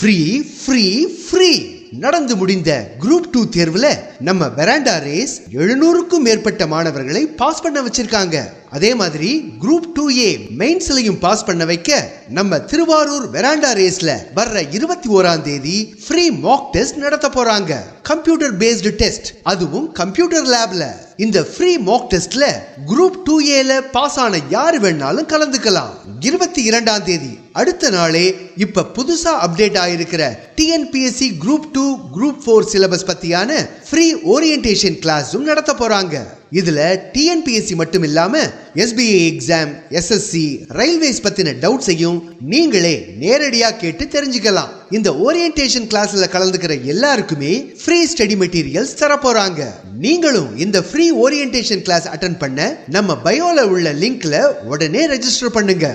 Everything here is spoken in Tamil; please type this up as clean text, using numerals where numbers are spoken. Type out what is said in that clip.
ஃப்ரீ ஃப்ரீ ஃப்ரீ நடந்து முடிந்த குரூப் 2 தேர்வுல நம்ம வெராண்டா ரேஸ் 700க்கும் மேற்பட்ட மாணவர்களை பாஸ் பண்ண வச்சிருக்காங்க. அதே மாதிரி குரூப் 2A மெயின்ஸ்லயும் பாஸ் பண்ண வைக்க நம்ம திருவாரூர் வெராண்டா ரேஸ்ல வர்ற 21ஆம் தேதி ஃப்ரீ மாக் டெஸ்ட் நடத்த போறாங்க. கம்ப்யூட்டர் பேஸ்டு டெஸ்ட், அதுவும் கம்ப்யூட்டர் லேப்ல. இந்த ஃப்ரீ மாக் டெஸ்ட்ல குரூப் 2Aல பாஸ் ஆன யாரு வேணாலும் கலந்துக்கலாம். 22ஆம் தேதி அடுத்த நாளே இப்ப புதுசா அப்டேட் ஆயிருக்கிற TNPSC குரூப் 2 குரூப் 4 சிலபஸ் பத்தியான ஃப்ரீ ஓரியன்டேஷன் கிளாஸும் நடத்த போறாங்க. இதுல TNPSC மட்டும் இல்லாம SBI எக்ஸாம், SSC, ரயில்வேஸ் பத்தின டவுட்ஸையும் நீங்களே நேரடியா கேட்டு தெரிஞ்சுக்கலாம். இந்த ஓரியன்டேஷன் கிளாஸ்ல கலந்துக்கிற எல்லாருக்குமே ஃப்ரீ ஸ்டடி மெட்டீரியல்ஸ் தர போறாங்க. நீங்களும் இந்த ஃப்ரீ ஓரியன்டேஷன் கிளாஸ் அட்டெண்ட் பண்ண நம்ம பயோல உள்ள லிங்க்ல உடனே ரெஜிஸ்டர் பண்ணுங்க.